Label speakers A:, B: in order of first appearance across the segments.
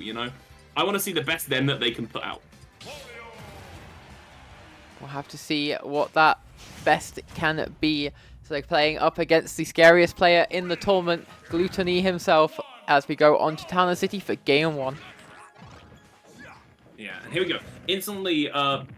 A: you know? I want to see the best them that they can put out.
B: We'll have to see what that best can be. So they're playing up against the scariest player in the tournament, Glutonny himself, as we go on to Town and City for Game 1.
A: Yeah, and here we go. Instantly,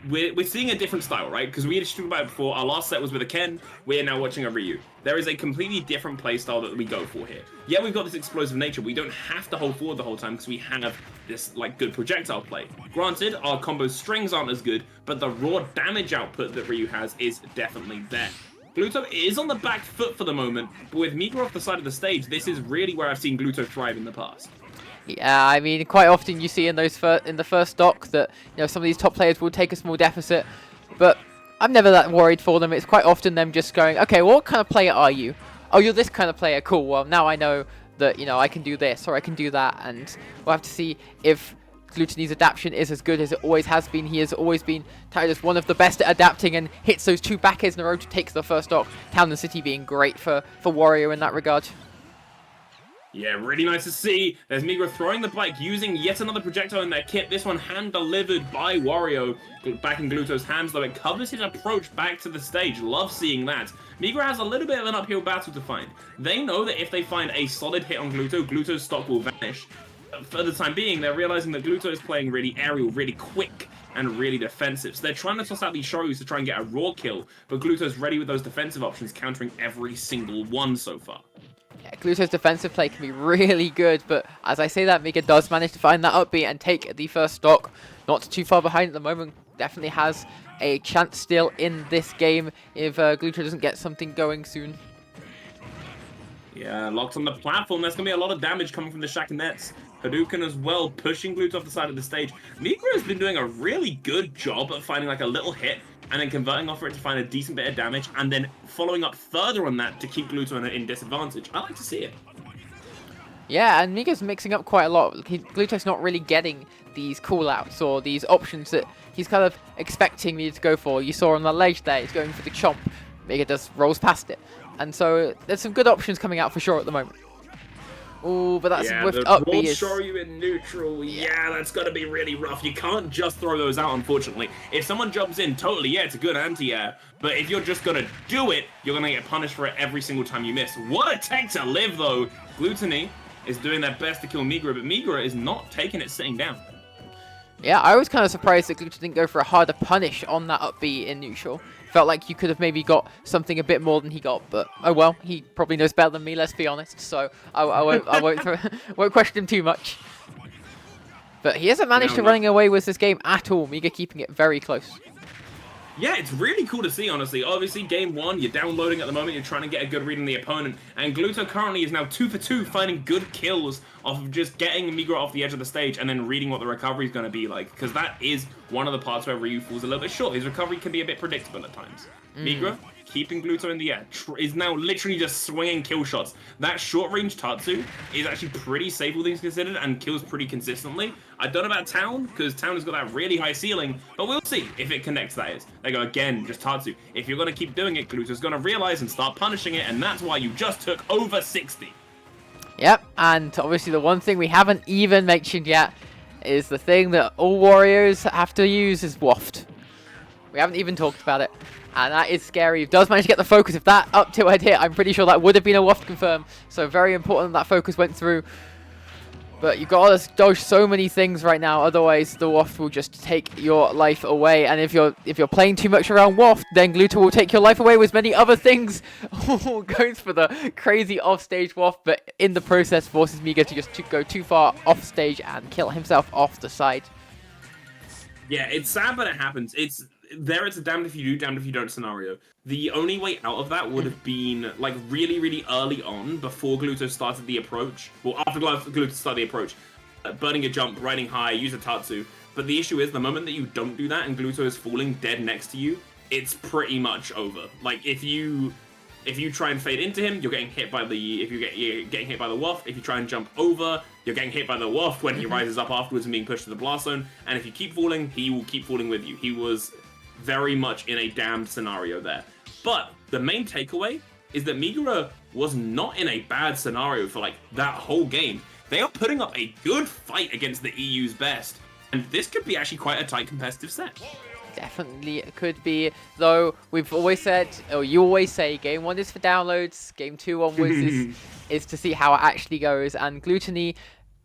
A: we're seeing a different style, right? Because we had talked about it before. Our last set was with a Ken. We're now watching a Ryu. There is a completely different playstyle that we go for here. Yeah, we've got this explosive nature. We don't have to hold forward the whole time because we have this like good projectile play. Granted, our combo strings aren't as good, but the raw damage output that Ryu has is definitely there. Gluto is on the back foot for the moment, but with Migre off the side of the stage, this is really where I've seen Gluto thrive in the past.
B: Yeah, I mean, quite often you see in those in the first stock that some of these top players will take a small deficit, but I'm never that worried for them. It's quite often them just going, okay, well, what kind of player are you? Oh, you're this kind of player. Cool. Well, now I know that I can do this or I can do that, and we'll have to see if Glutonny's adaptation is as good as it always has been. He has always been touted as one of the best at adapting and hits those 2 back airs in a row to take the first stock. Town and City being great for Wario in that regard.
A: Yeah, really nice to see. There's Migre throwing the bike, using yet another projectile in their kit. This one hand-delivered by Wario. Back in Gluto's hands, though. It covers his approach back to the stage. Love seeing that. Migre has a little bit of an uphill battle to find. They know that if they find a solid hit on Gluto, Gluto's stock will vanish. For the time being, they're realizing that Gluto is playing really aerial, really quick, and really defensive. So they're trying to toss out these shoryus to try and get a raw kill, but Gluto's ready with those defensive options, countering every single one so far.
B: Yeah, Gluto's defensive play can be really good, but as I say that, Migre does manage to find that upbeat and take the first stock. Not too far behind at the moment. Definitely has a chance still in this game if Gluto doesn't get something going soon.
A: Yeah, locked on the platform. There's going to be a lot of damage coming from the Shakinets. Hadouken as well, pushing Gluto off the side of the stage. Migre has been doing a really good job at finding like a little hit and then converting off it to find a decent bit of damage and then following up further on that to keep Gluto in disadvantage. I like to see it.
B: Yeah, and Migre's mixing up quite a lot. Gluto's not really getting these callouts or these options that he's kind of expecting me to go for. You saw on the ledge there, he's going for the chomp. Migre just rolls past it. And so there's some good options coming out for sure at the moment. Ooh, but that's whiffed up.
A: Yeah, the shoryu in neutral. Yeah, that's got to be really rough. You can't just throw those out, unfortunately. If someone jumps in, totally, yeah, it's a good anti-air. But if you're just going to do it, you're going to get punished for it every single time you miss. What a tech to live, though. Glutonny is doing their best to kill Migre, but Migre is not taking it sitting down.
B: Yeah, I was kind of surprised that Gluto didn't go for a harder punish on that upbeat in neutral. Felt like you could have maybe got something a bit more than he got, but oh well, he probably knows better than me, let's be honest, so I won't question him too much. But he hasn't managed to running away with this game at all, Migre keeping it very close.
A: Yeah, it's really cool to see, honestly. Obviously, game 1, you're downloading at the moment, you're trying to get a good read on the opponent, and Gluto currently is now 2 for 2, finding good kills off of just getting Migre off the edge of the stage and then reading what the recovery is going to be like, because that is one of the parts where Ryu falls a little bit short. His recovery can be a bit predictable at times. Migre, keeping Gluto in the air, is now literally just swinging kill shots. That short-range Tatsu is actually pretty safe, all things considered, and kills pretty consistently. I don't know about Town, because Town has got that really high ceiling, but we'll see if it connects, that is. They go again, just Tatsu. If you're going to keep doing it, Gluto's going to realize and start punishing it, and that's why you just took over 60.
B: Yep, and obviously the one thing we haven't even mentioned yet is the thing that all warriors have to use is Waft. We haven't even talked about it. And that is scary. He does manage to get the focus. If that up tilt had hit, I'm pretty sure that would have been a Waft confirm. So very important that focus went through. But you've got to dodge so many things right now. Otherwise, the Waft will just take your life away. And if you're playing too much around Waft, then Gluto will take your life away with many other things. Goes for the crazy offstage Waft, but in the process forces Migre to just go too far off stage and kill himself off the side.
A: Yeah, it's sad, but it happens. It's a damned if you do, damned if you don't scenario. The only way out of that would have been like really, really early on before Gluto started the approach. Well, after Gluto started the approach, burning a jump, riding high, use a Tatsu. But the issue is the moment that you don't do that and Gluto is falling dead next to you, it's pretty much over. Like if you try and fade into him, you're getting hit by you're getting hit by the waft. If you try and jump over, you're getting hit by the waft when he rises up afterwards and being pushed to the blast zone. And if you keep falling, he will keep falling with you. He was very much in a damned scenario there. But the main takeaway is that Migre was not in a bad scenario for like that whole game. they are putting up a good fight against the EU's best. And this could be actually quite a tight competitive set.
B: Definitely could be, though we've always said, or you always say, game 1 is for downloads, game 2 onwards is to see how it actually goes, and Glutonny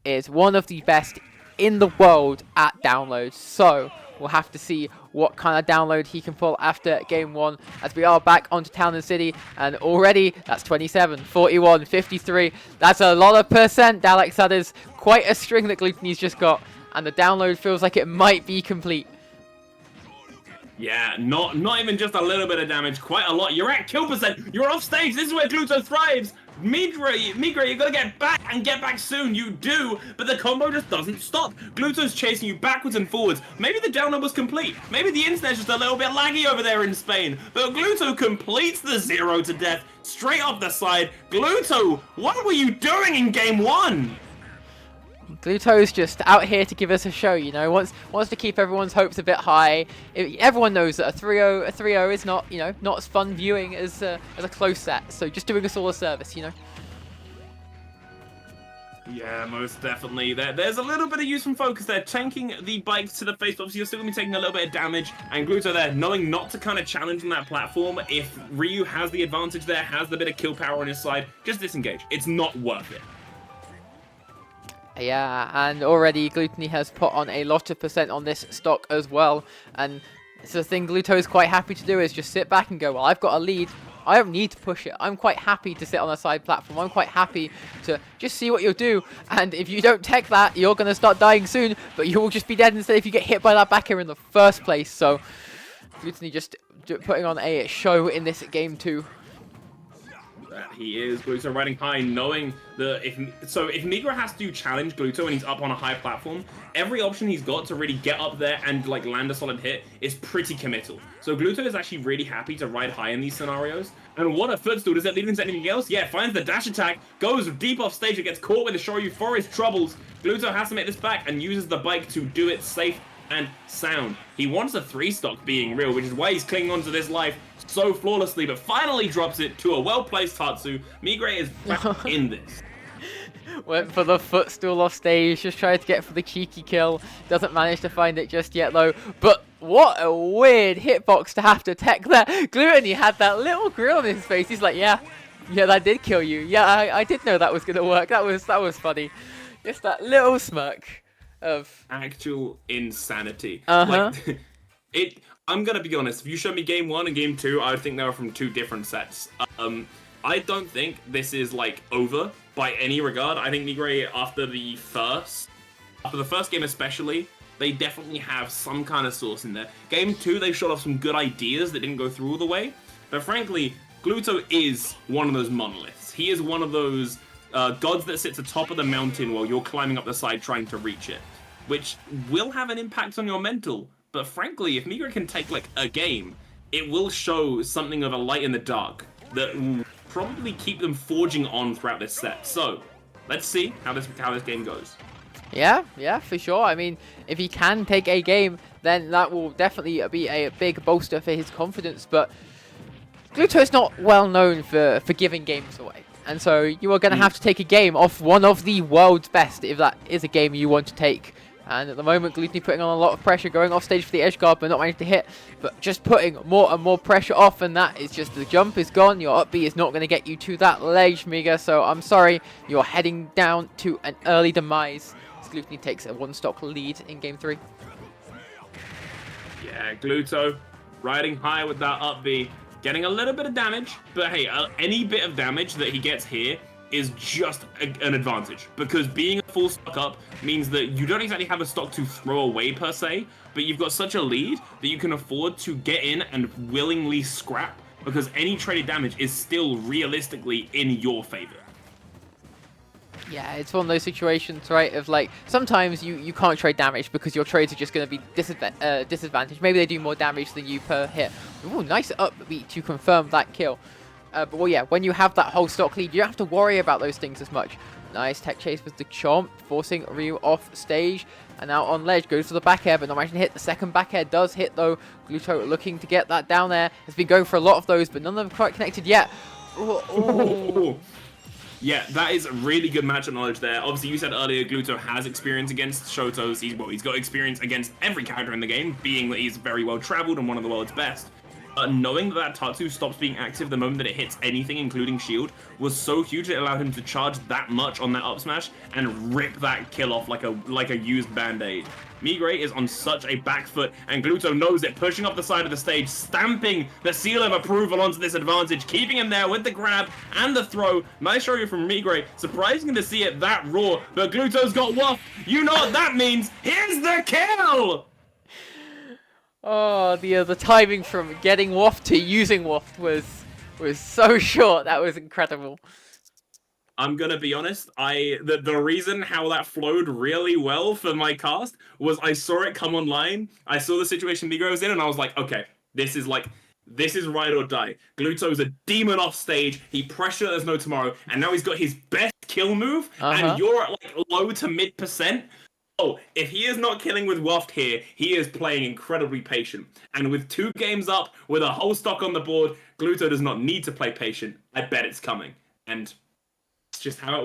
B: is one of the best in the world at downloads, so we'll have to see what kind of download he can pull after game 1, as we are back onto Town and City, and already that's 27, 41, 53, that's a lot of percent, Alex. That is quite a string that Glutonny's just got, and the download feels like it might be complete.
A: Yeah, not even just a little bit of damage, quite a lot. You're at kill percent. You're off stage. This is where Gluto thrives. Migre, you gotta get back and get back soon. You do, but the combo just doesn't stop. Gluto's chasing you backwards and forwards. Maybe the download was complete. Maybe the internet's just a little bit laggy over there in Spain. But Gluto completes the 0 to death straight off the side. Gluto, what were you doing in game 1?
B: Gluto's just out here to give us a show, you know, wants to keep everyone's hopes a bit high. Everyone knows that a 3-0 is not, you know, not as fun viewing as a close set. So just doing us all a service, you know.
A: Yeah, most definitely. There's a little bit of use from focus there, tanking the bikes to the face. Obviously, you're still going to be taking a little bit of damage. And Gluto there, knowing not to kind of challenge on that platform. If Ryu has the advantage there, has the bit of kill power on his side, just disengage. It's not worth it.
B: Yeah, and already Glutonny has put on a lot of percent on this stock as well. And it's the thing Gluto is quite happy to do is just sit back and go, well, I've got a lead. I don't need to push it. I'm quite happy to sit on a side platform. I'm quite happy to just see what you'll do. And if you don't tech that, you're going to start dying soon. But you will just be dead instead if you get hit by that back air in the first place. So Glutonny just putting on a show in this game 2.
A: He is. Gluto riding high, knowing that if Migre has to challenge Gluto and he's up on a high platform, every option he's got to really get up there and like land a solid hit is pretty committal. So Gluto is actually really happy to ride high in these scenarios. And what a footstool. Does that lead into anything else? Yeah, finds the dash attack, goes deep off stage, and gets caught with the Shoryu for his troubles. Gluto has to make this back and uses the bike to do it safe and sound. He wants a 3-stock being real, which is why he's clinging on to this life so flawlessly, but finally drops it to a well-placed Tatsu. Migre is back in this.
B: Went for the footstool off stage, just tried to get for the cheeky kill. Doesn't manage to find it just yet though. But what a weird hitbox to have to tech there. Glutonny had that little grill on his face. He's like, yeah, that did kill you. Yeah, I did know that was gonna work. That was funny. Just that little smirk of
A: actual insanity.
B: Uh-huh.
A: Like, I'm gonna be honest, if you showed me game 1 and game 2, I would think they were from 2 different sets. I don't think this is like over by any regard. I think Migre, after the first game especially, they definitely have some kind of source in there. Game 2, they showed off some good ideas that didn't go through all the way. But frankly, Gluto is one of those monoliths. He is one of those gods that sits atop of the mountain while you're climbing up the side trying to reach it, which will have an impact on your mental. But frankly, if Migre can take like a game, it will show something of a light in the dark that will probably keep them forging on throughout this set. So let's see how this game goes.
B: Yeah, for sure. I mean, if he can take a game, then that will definitely be a big bolster for his confidence. But Gluto is not well known for giving games away. And so you are going to have to take a game off one of the world's best if that is a game you want to take. And at the moment, Glutonny putting on a lot of pressure, going off stage for the edge guard, but not managing to hit. But just putting more and more pressure off, and that is just the jump is gone. Your up B is not going to get you to that ledge, Migre. So I'm sorry, you're heading down to an early demise. As Glutonny takes a 1-stock lead in game 3.
A: Yeah, Gluto riding high with that up B, getting a little bit of damage. But hey, any bit of damage that he gets here is just an advantage, because being a full stock up means that you don't exactly have a stock to throw away per se, but you've got such a lead that you can afford to get in and willingly scrap, because any traded damage is still realistically in your favor.
B: Yeah, it's one of those situations, right, of like, sometimes you can't trade damage because your trades are just going to be disadvantaged. Maybe they do more damage than you per hit. Ooh, nice up beat to confirm that kill. But well, yeah, when you have that whole stock lead, you don't have to worry about those things as much. Nice tech chase with the chomp, forcing Ryu off stage. And now on ledge, goes for the back air, but not managing to hit. The second back air does hit though. Gluto looking to get that down there. Has been going for a lot of those, but none of them quite connected yet. Ooh.
A: Yeah, that is really good matchup knowledge there. Obviously, you said earlier Gluto has experience against Shotos. He's got experience against every character in the game, being that he's very well traveled and one of the world's Best. Knowing that Tatsu stops being active the moment that it hits anything, including shield, was so huge it allowed him to charge that much on that up smash and rip that kill off like a used band-aid. Migre is on such a back foot, and Gluto knows it, pushing up the side of the stage, stamping the seal of approval onto this advantage, keeping him there with the grab and the throw. Nice show from Migre, surprising to see it that raw, but Gluto's got waft. You know what that means? Here's the kill!
B: Oh, the timing from getting waft to using waft was so short. That was incredible.
A: I'm gonna be honest, the reason how that flowed really well for my cast was I saw it come online, I saw the situation Migre was in, and I was like, okay, this is ride or die. Gluto's a demon off stage, he pressured There's No Tomorrow, and now he's got his best kill move, and you're at like low to mid %. Oh, if he is not killing with waft here, he is playing incredibly patient. And with 2 games up, with a whole stock on the board, Gluto does not need to play patient. I bet it's coming. And it's just how it